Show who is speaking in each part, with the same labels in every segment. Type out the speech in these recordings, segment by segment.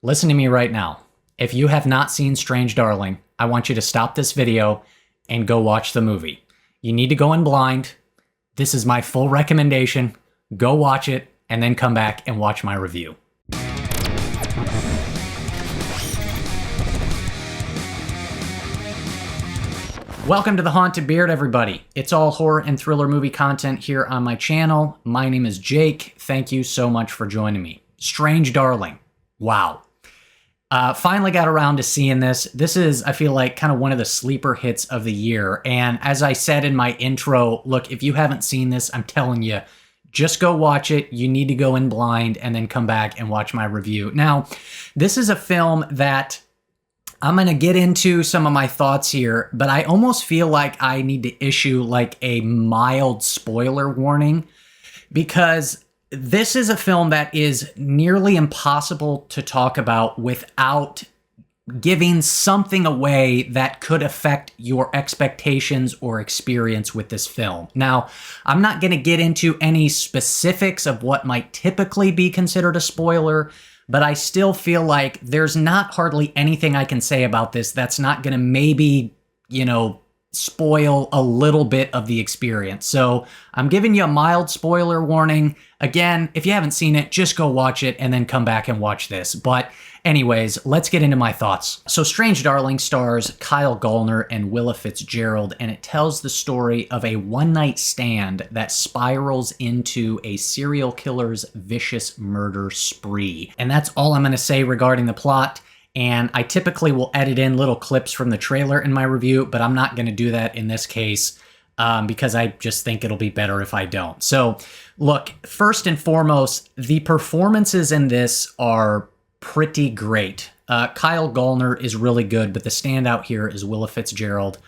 Speaker 1: Listen to me right now. If you have not seen Strange Darling, I want you to stop this video and go watch the movie. You need to go in blind. This is my full recommendation. Go watch it and then come back and watch my review. Welcome to The Haunted Beard, everybody. It's all horror and thriller movie content here on my channel. My name is Jake. Thank you so much for joining me. Strange Darling. Wow. Finally got around to seeing this. This is, I feel like, kind of one of the sleeper hits of the year. And as I said in my intro, look, if you haven't seen this, I'm telling you, just go watch it. You need to go in blind and then come back and watch my review. Now, this is a film that I'm going to get into some of my thoughts here, but I almost feel like I need to issue like a mild spoiler warning because this is a film that is nearly impossible to talk about without giving something away that could affect your expectations or experience with this film. Now, I'm not going to get into any specifics of what might typically be considered a spoiler, but I still feel like there's not hardly anything I can say about this that's not going to maybe, spoil a little bit of the experience. So I'm giving you a mild spoiler warning. Again, if you haven't seen it, just go watch it and then come back and watch this. But anyways, let's get into my thoughts. So Strange Darling stars Kyle Gallner and Wila Fitzgerald, and it tells the story of a one-night stand that spirals into a serial killer's vicious murder spree. And that's all I'm going to say regarding the plot. And I typically will edit in little clips from the trailer in my review, but I'm not going to do that in this case because I just think it'll be better if I don't. So look, first and foremost, the performances in this are pretty great. Kyle Gallner is really good, but the standout here is Wila Fitzgerald.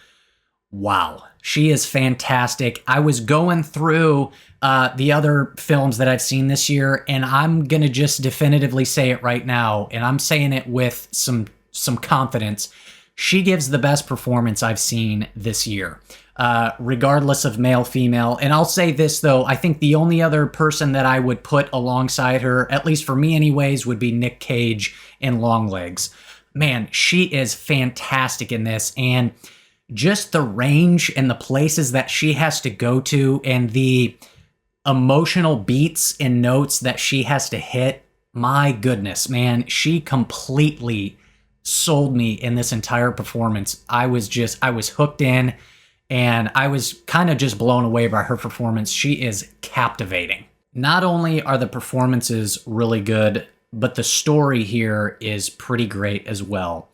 Speaker 1: Wow, she is fantastic. I was going through the other films that I've seen this year, and I'm going to just definitively say it right now, and I'm saying it with some confidence. She gives the best performance I've seen this year, regardless of male, female. And I'll say this, though. I think the only other person that I would put alongside her, at least for me anyways, would be Nick Cage in Longlegs. Man, she is fantastic in this, and just the range and the places that she has to go to and the emotional beats and notes that she has to hit, my goodness, man, she completely sold me in this entire performance. I was hooked in, and I was kind of just blown away by her performance. She is captivating. Not only are the performances really good, but the story here is pretty great as well.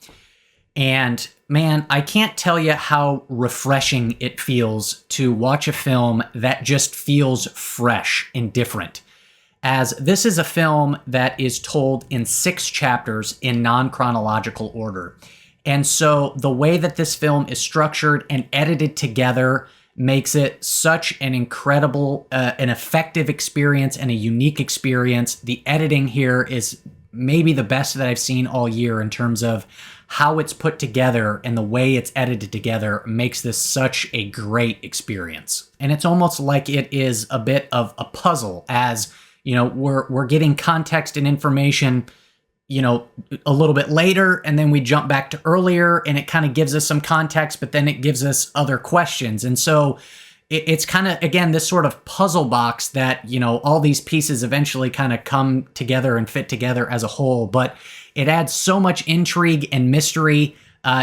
Speaker 1: And man, I can't tell you how refreshing it feels to watch a film that just feels fresh and different. As this is a film that is told in 6 chapters in non-chronological order. And so the way that this film is structured and edited together makes it such an incredible, an effective experience and a unique experience. The editing here is maybe the best that I've seen all year in terms of how it's put together, and the way it's edited together makes this such a great experience. And it's almost like it is a bit of a puzzle, as we're getting context and information a little bit later, and then we jump back to earlier, and it kind of gives us some context, but then it gives us other questions. And so it's kind of, again, this sort of puzzle box that, all these pieces eventually kind of come together and fit together as a whole. But it adds so much intrigue and mystery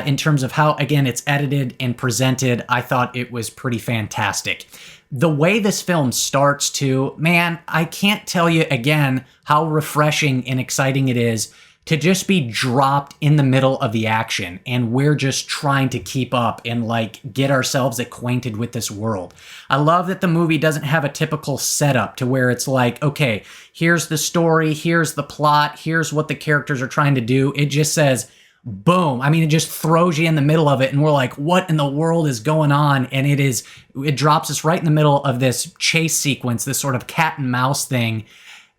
Speaker 1: in terms of how, again, it's edited and presented. I thought it was pretty fantastic. The way this film starts too, man, I can't tell you again how refreshing and exciting it is to just be dropped in the middle of the action, and we're just trying to keep up and get ourselves acquainted with this world. I love that the movie doesn't have a typical setup to where it's like, okay, here's the story, here's the plot, here's what the characters are trying to do. It just says, boom. I mean, it just throws you in the middle of it, and we're like, what in the world is going on? And it drops us right in the middle of this chase sequence, this sort of cat and mouse thing.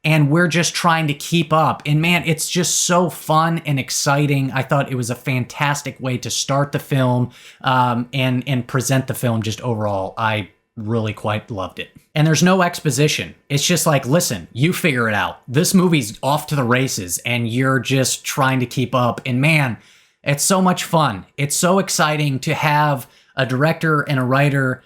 Speaker 1: And we're just trying to keep up. And man, it's just so fun and exciting. I thought it was a fantastic way to start the film and present the film just overall. I really quite loved it. And there's no exposition. It's just like, listen, you figure it out. This movie's off to the races and you're just trying to keep up. And man, it's so much fun. It's so exciting to have a director and a writer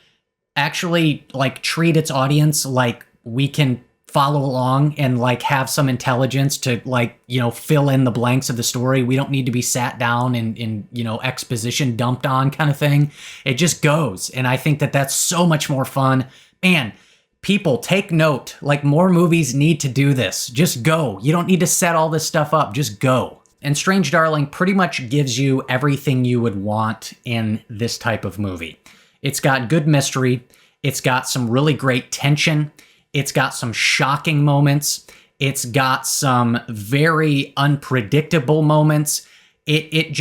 Speaker 1: actually like treat its audience like we can follow along and like have some intelligence to like, you know, fill in the blanks of the story. We don't need to be sat down and you know, exposition dumped on kind of thing. It just goes. And I think that that's so much more fun. Man, people take note, like more movies need to do this. Just go. You don't need to set all this stuff up. Just go. And Strange Darling pretty much gives you everything you would want in this type of movie. It's got good mystery. It's got some really great tension. It's got some shocking moments. It's got some very unpredictable moments. It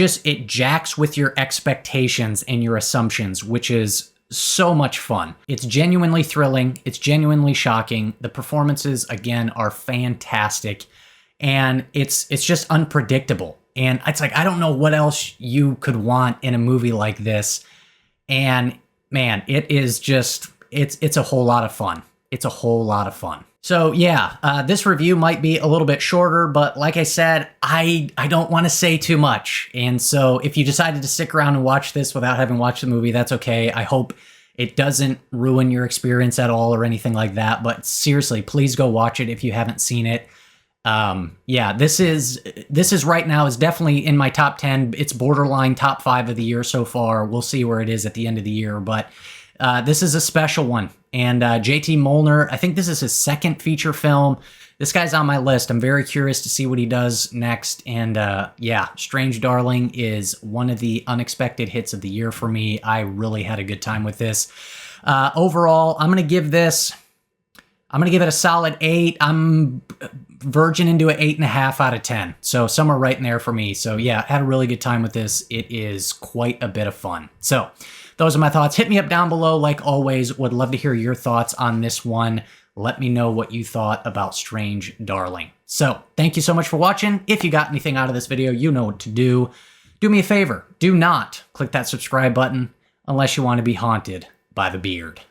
Speaker 1: jacks with your expectations and your assumptions, which is so much fun. It's genuinely thrilling. It's genuinely shocking. The performances, again, are fantastic. And it's just unpredictable. And it's like, I don't know what else you could want in a movie like this. And man, it is just, it's a whole lot of fun. It's a whole lot of fun. So yeah, this review might be a little bit shorter, but like I said, I don't want to say too much. And so if you decided to stick around and watch this without having watched the movie, that's okay. I hope it doesn't ruin your experience at all or anything like that. But seriously, please go watch it if you haven't seen it. Yeah, this is right now is definitely in my top 10. It's borderline top 5 of the year so far. We'll see where it is at the end of the year, but this is a special one. And JT Mollner, I think this is his second feature film. This guy's on my list. I'm very curious to see what he does next. And yeah, Strange Darling is one of the unexpected hits of the year for me. I really had a good time with this. Overall, I'm going to give it a solid 8. I'm verging into an 8.5 out of 10. So somewhere right in there for me. So yeah, had a really good time with this. It is quite a bit of fun. So those are my thoughts. Hit me up down below like always. Would love to hear your thoughts on this one. Let me know what you thought about Strange Darling. So thank you so much for watching. If you got anything out of this video, you know what to do. Do me a favor. Do not click that subscribe button unless you want to be haunted by the beard.